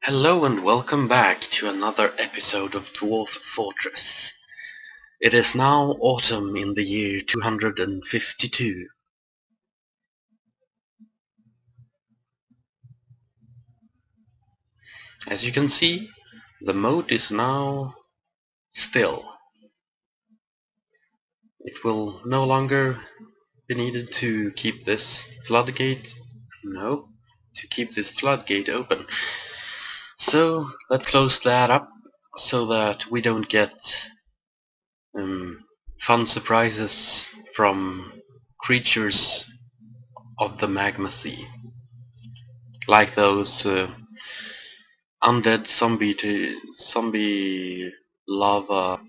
Hello and welcome back to another episode of Dwarf Fortress. It is now autumn in the year 252. As you can see, the moat is now still. It will no longer be needed to keep this floodgate open. So let's close that up so that we don't get fun surprises from creatures of the magma sea, like those undead zombie lava.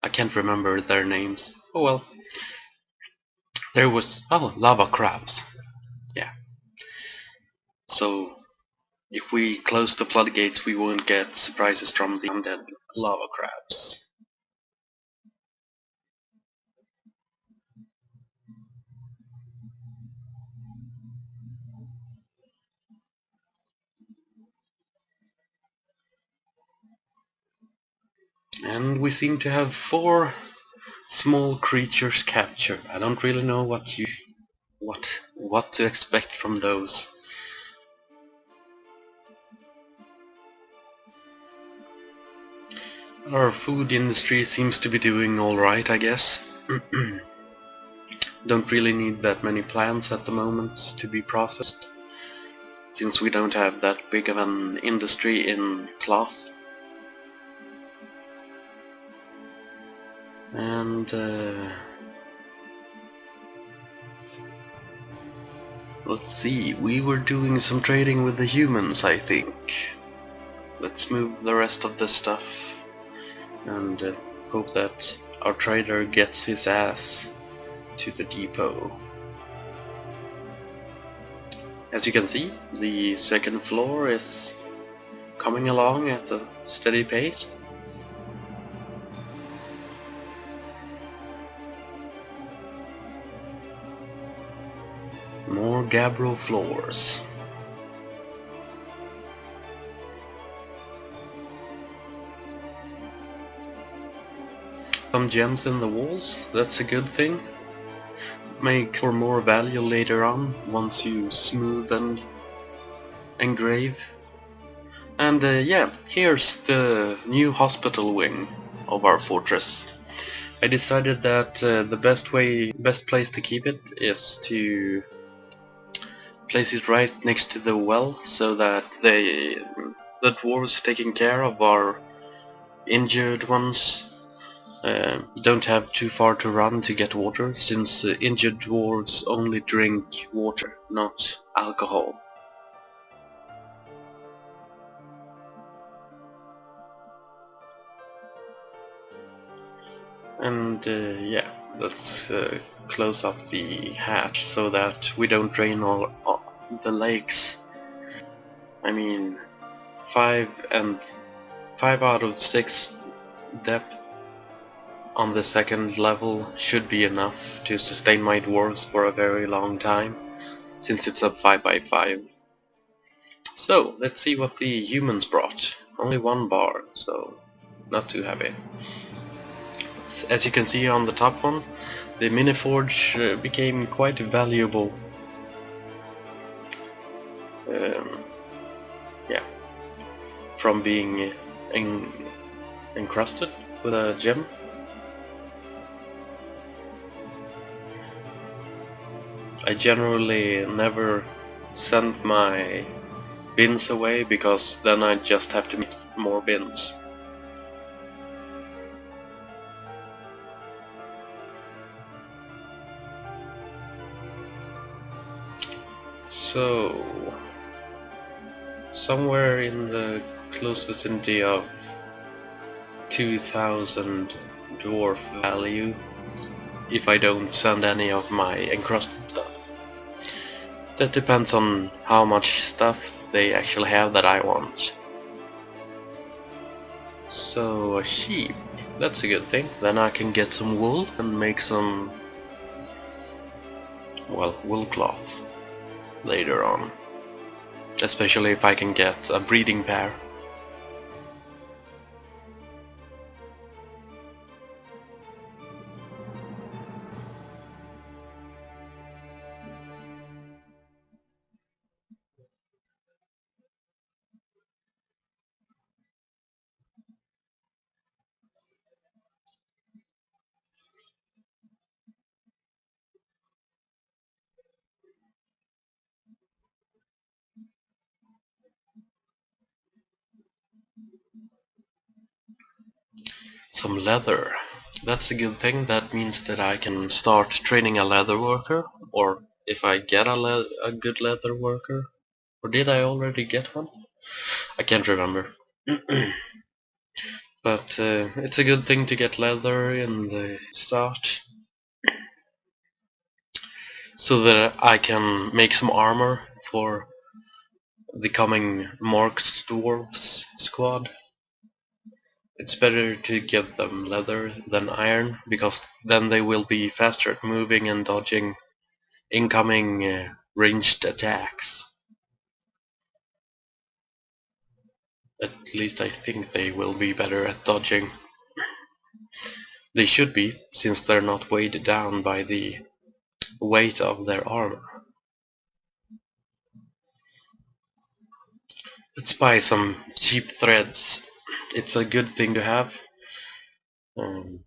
I can't remember their names. Oh well. There was lava crabs. Yeah. So if we close the floodgates, we won't get surprises from the undead lava crabs. And we seem to have 4 small creatures captured. I don't really know what to expect from those. Our food industry seems to be doing alright, I guess. Don't really need that many plants at the moment to be processed, since we don't have that big of an industry in cloth. And let's see, we were doing some trading with the humans, I think. Let's move the rest of this stuff and hope that our trader gets his ass to the depot. As you can see, the second floor is coming along at a steady pace. More gabbro floors. Some gems in the walls, that's a good thing. Makes for more value later on, once you smooth and engrave. And yeah, here's the new hospital wing of our fortress. I decided that the best place to keep it is to place it right next to the well, so that the dwarves taking care of our injured ones don't have too far to run to get water, since injured dwarves only drink water, not alcohol. And yeah, let's close up the hatch so that we don't drain all the lakes. I mean, 5 out of 6 depth on the second level should be enough to sustain my dwarves for a very long time, since it's a 5x5. So, let's see what the humans brought. Only 1 bar, so not too heavy. As you can see on the top one, the mini forge became quite valuable. Yeah, from being encrusted with a gem. I generally never send my bins away, because then I just have to make more bins. So, somewhere in the close vicinity of 2000 dwarf value, if I don't send any of my encrusted stuff. That depends on how much stuff they actually have that I want. So a sheep, that's a good thing. Then I can get some wool and make some, well, wool cloth later on. especially if I can get a breeding pair. Some leather. That's a good thing. That means that I can start training a leather worker, or if I get a good leather worker. Or did I already get one? I can't remember. But it's a good thing to get leather in the start, so that I can make some armor for the coming Mark's Dwarfs squad. It's better to give them leather than iron, because then they will be faster at moving and dodging incoming ranged attacks. At least I think they will be better at dodging. They should be, since they're not weighed down by the weight of their armor. Let's buy some cheap threads. It's a good thing to have um,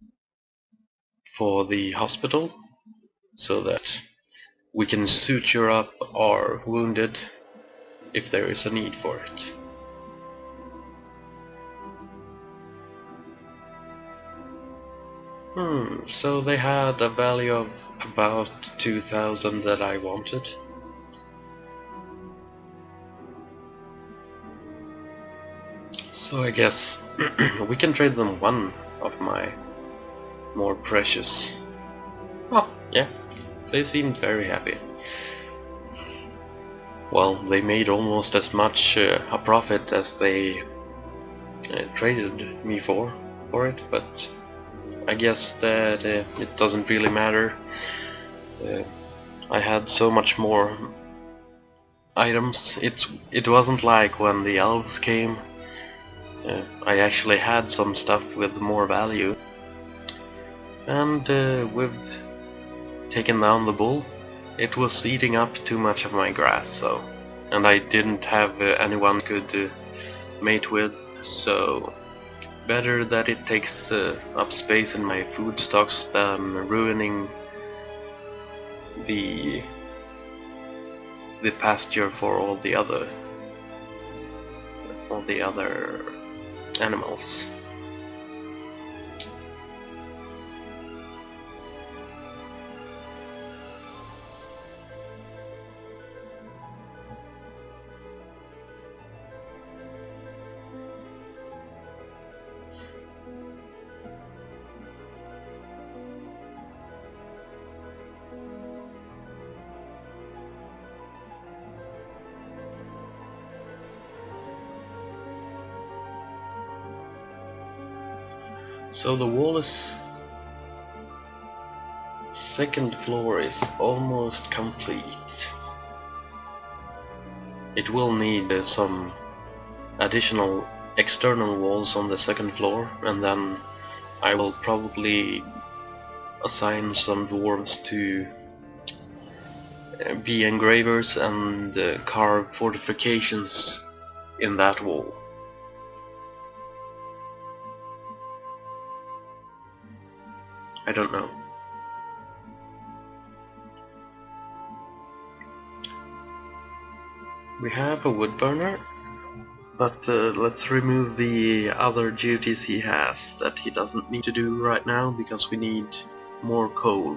for the hospital, so that we can suture up our wounded if there is a need for it. So they had a value of about 2,000 that I wanted. So I guess we can trade them one of my more precious. Oh, yeah, they seemed very happy. Well, they made almost as much a profit as they traded me for it, but I guess that it doesn't really matter. I had so much more items. It wasn't like when the elves came. I actually had some stuff with more value, and we've taken down the bull. It was eating up too much of my grass, so, and I didn't have anyone could mate with, so better that it takes up space in my food stocks than ruining the pasture for all the other animals. So the wall is... second floor is almost complete. It will need some additional external walls on the second floor, and then I will probably assign some dwarves to be engravers and carve fortifications in that wall. I don't know. We have a wood burner, but let's remove the other duties he has that he doesn't need to do right now, because we need more coal.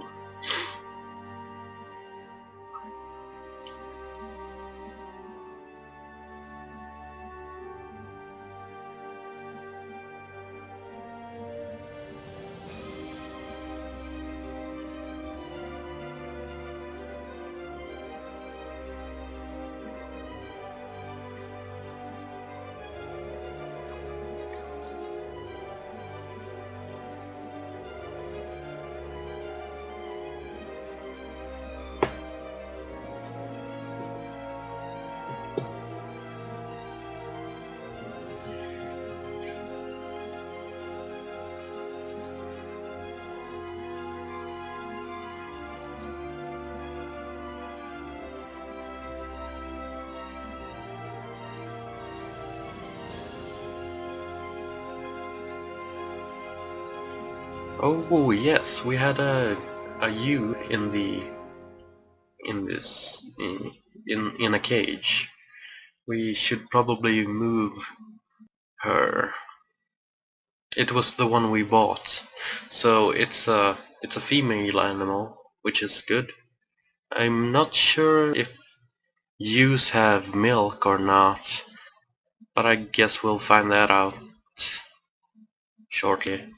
Oh yes, we had a ewe in this in a cage. We should probably move her. It was the one we bought, so it's a female animal, which is good. I'm not sure if ewes have milk or not, but I guess we'll find that out shortly.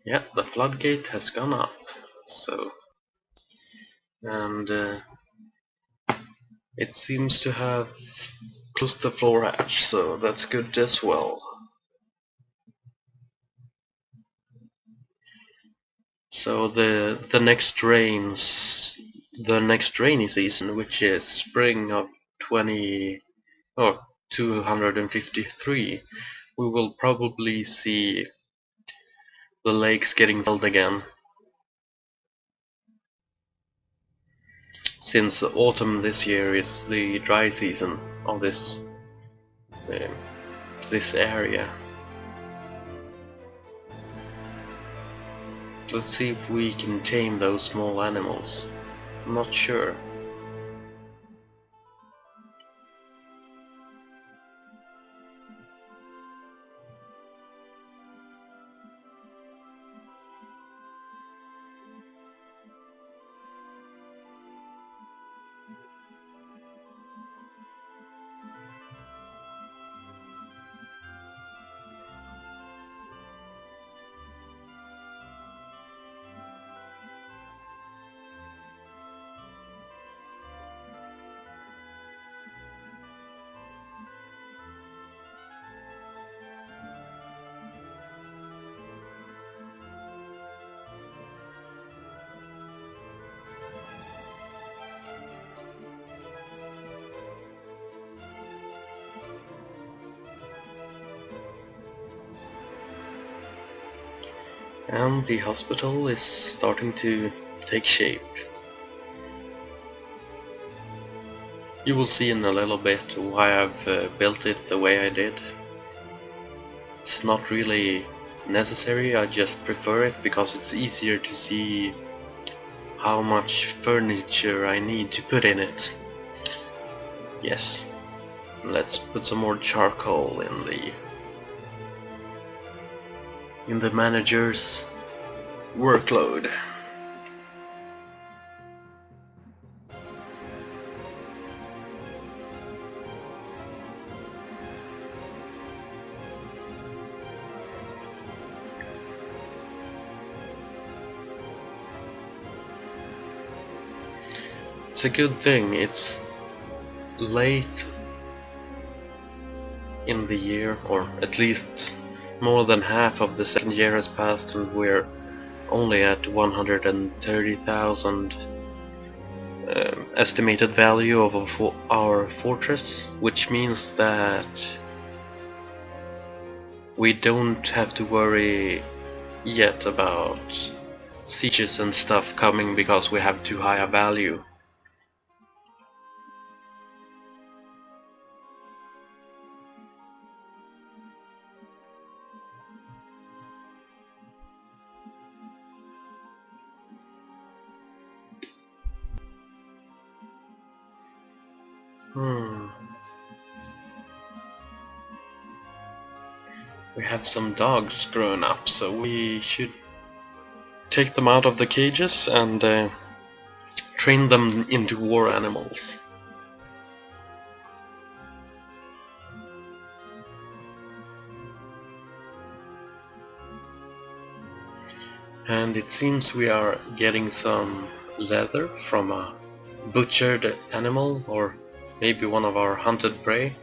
Yeah, the floodgate has gone up, so and it seems to have closed the floor hatch, so that's good as well. So the next rainy season, which is spring of 20 or 253, we will probably see the lakes getting filled again. Since autumn this year is the dry season of uh, this area. Let's see if we can tame those small animals. I'm not sure. And the hospital is starting to take shape. You will see in a little bit why I've built it the way I did. It's not really necessary, I just prefer it because it's easier to see how much furniture I need to put in it. Yes, let's put some more charcoal in the manager's workload. It's a good thing it's late in the year, or at least more than half of the second year has passed and we're only at 130,000 estimated value of our fortress, which means that we don't have to worry yet about sieges and stuff coming because we have too high a value. We have some dogs growing up, so we should take them out of the cages and train them into war animals. And it seems we are getting some leather from a butchered animal, or maybe one of our hunted prey.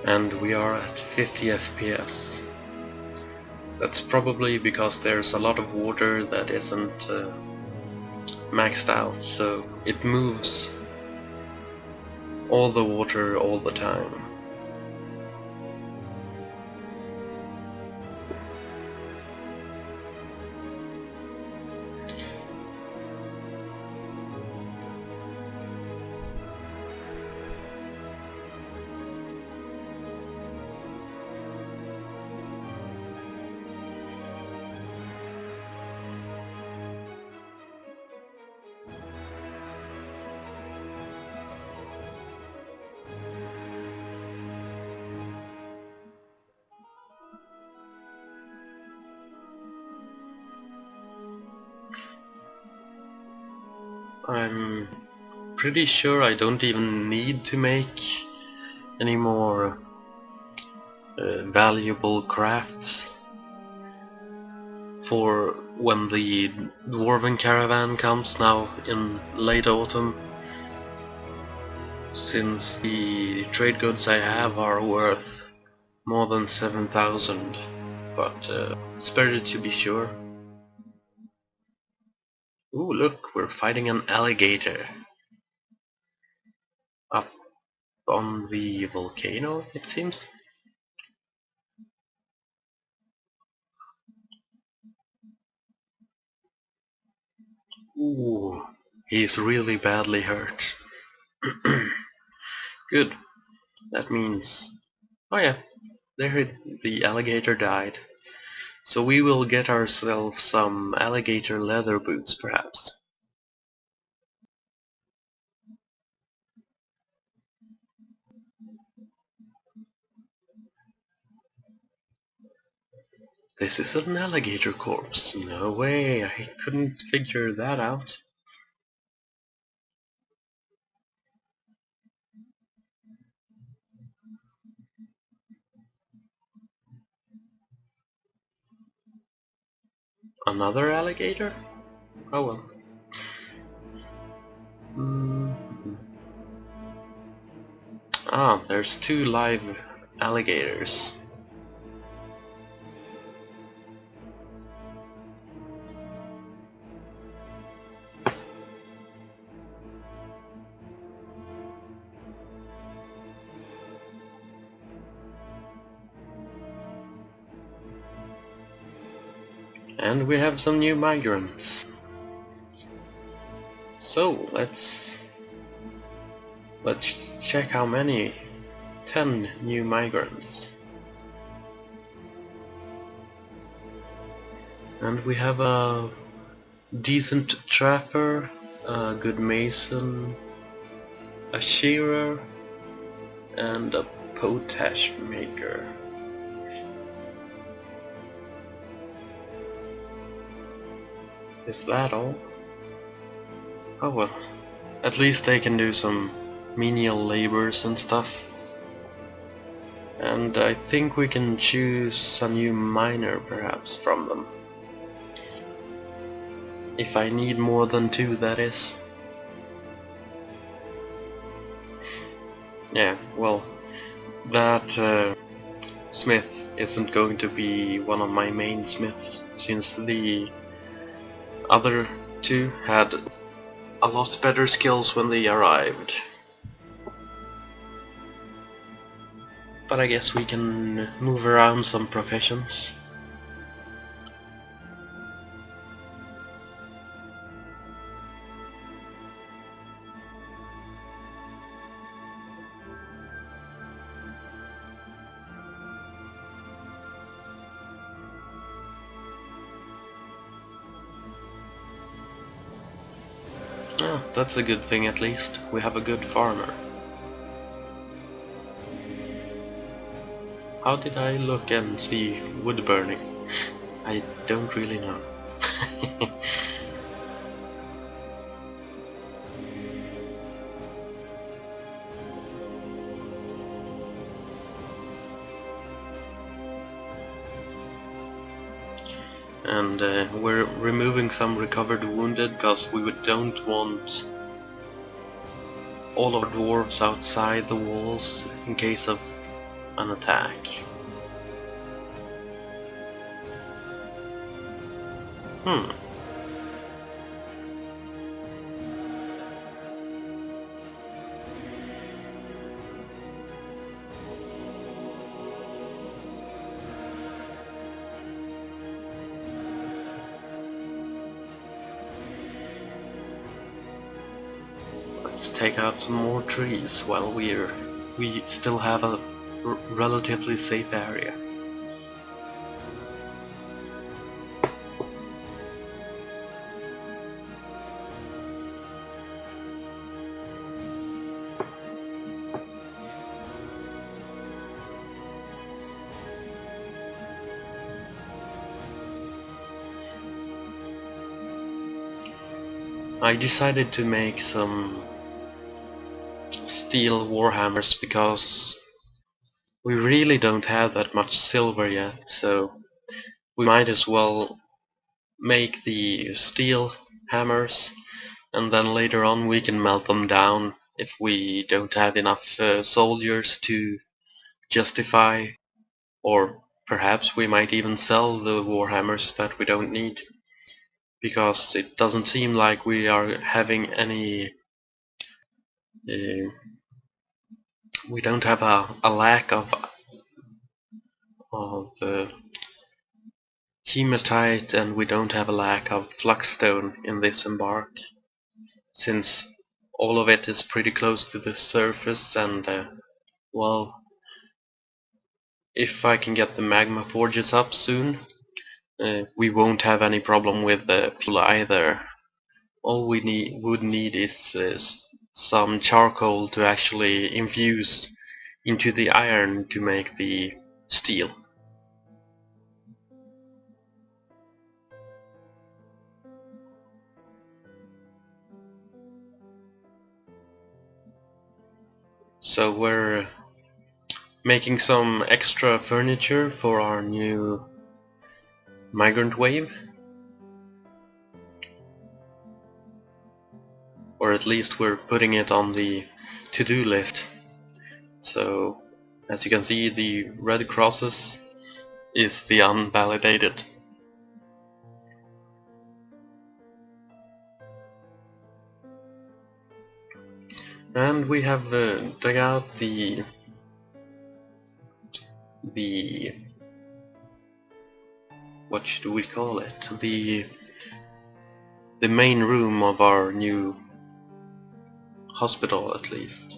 And we are at 50 FPS. That's probably because there's a lot of water that isn't maxed out, so it moves all the water all the time. I'm pretty sure I don't even need to make any more valuable crafts for when the dwarven caravan comes now in late autumn, since the trade goods I have are worth more than 7,000, but it's better to be sure. Ooh, look, we're fighting an alligator up on the volcano, it seems. Ooh, he's really badly hurt. Good. That means... oh yeah, there the alligator died. So we will get ourselves some alligator leather boots, perhaps. This is an alligator corpse. No way, I couldn't figure that out. Another alligator? Oh well. Ah, there's two live alligators. And we have some new migrants. So, let's check how many. 10 new migrants. And we have a decent trapper, a good mason, a shearer, and a potash maker. Is that all? Oh well, at least they can do some menial labors and stuff. And I think we can choose a new miner perhaps from them. If I need more than 2, that is. Yeah, well, that smith isn't going to be one of my main smiths, since the other 2 had a lot better skills when they arrived. But I guess we can move around some professions. Oh, that's a good thing at least. We have a good farmer. How did I look and see wood burning? I don't really know. And we're removing some recovered wounded because we don't want all our dwarves outside the walls in case of an attack. Hmm. Let's take out some more trees while we still have a relatively safe area. I decided to make some steel warhammers because we really don't have that much silver yet, so we might as well make the steel hammers, and then later on we can melt them down if we don't have enough soldiers to justify, or perhaps we might even sell the warhammers that we don't need, because it doesn't seem like we are having any uh, we don't have a lack of hematite, and we don't have a lack of flux-stone in this embark, since all of it is pretty close to the surface, and well, if I can get the magma forges up soon, we won't have any problem with the fuel either. All we would need is some charcoal to actually infuse into the iron to make the steel. So we're making some extra furniture for our new migrant wave, or at least we're putting it on the to-do list. So as you can see, the red crosses is the unvalidated. And we have dug out the what should we call it? The main room of our new hospital, at least.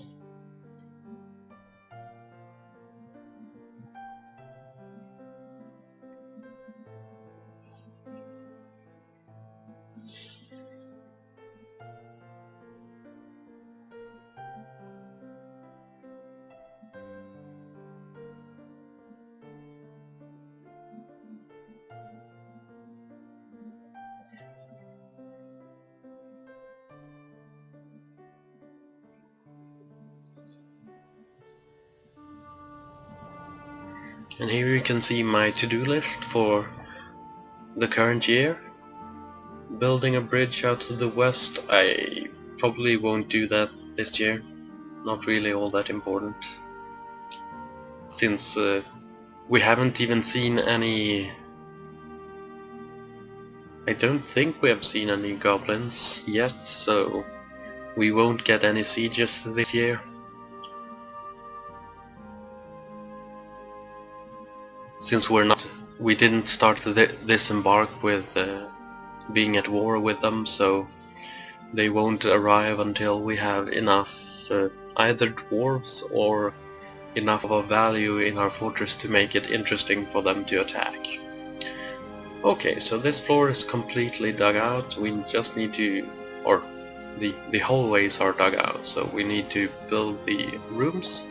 And here you can see my to-do list for the current year. Building a bridge out to the west, I probably won't do that this year. Not really all that important, since we haven't even seen any... I don't think we have seen any goblins yet, so we won't get any sieges this year. Since we didn't start this embark with being at war with them, so they won't arrive until we have enough either dwarves or enough of a value in our fortress to make it interesting for them to attack. Okay, so this floor is completely dug out. We just need to, or the hallways are dug out, so we need to build the rooms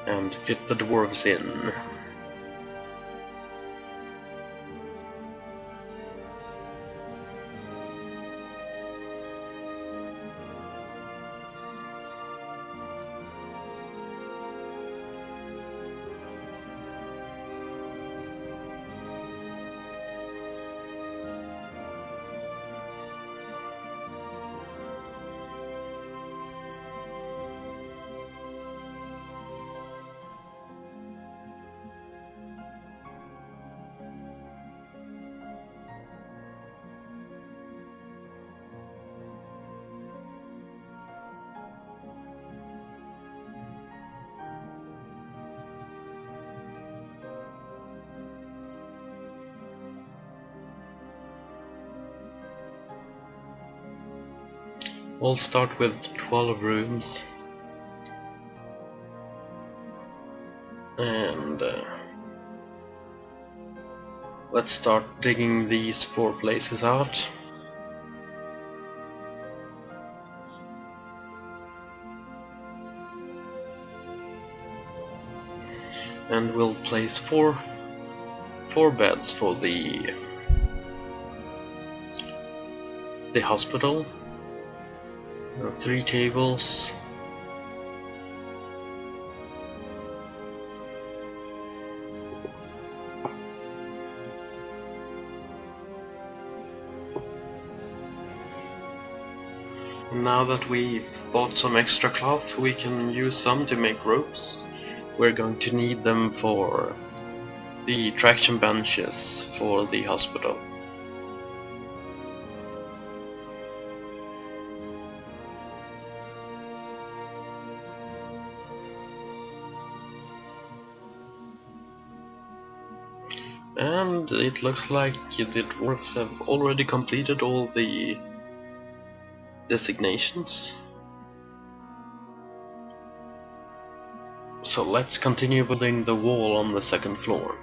and fit the dwarves in. We'll start with 12 rooms. And let's start digging these 4 places out. And we'll place four beds for the hospital. 3 tables. Now that we've bought some extra cloth, we can use some to make ropes. We're going to need them for the traction benches for the hospital. And it looks like the dwarves have already completed all the designations. So let's continue building the wall on the 2nd floor.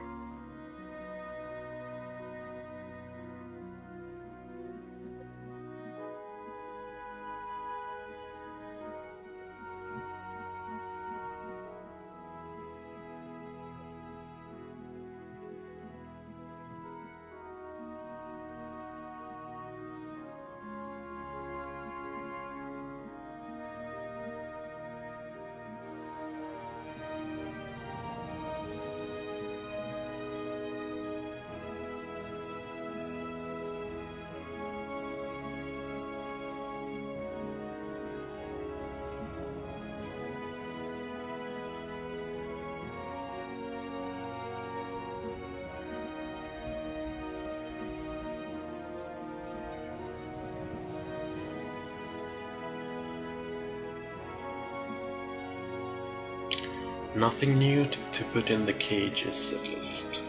Nothing new to put in the cages, at least.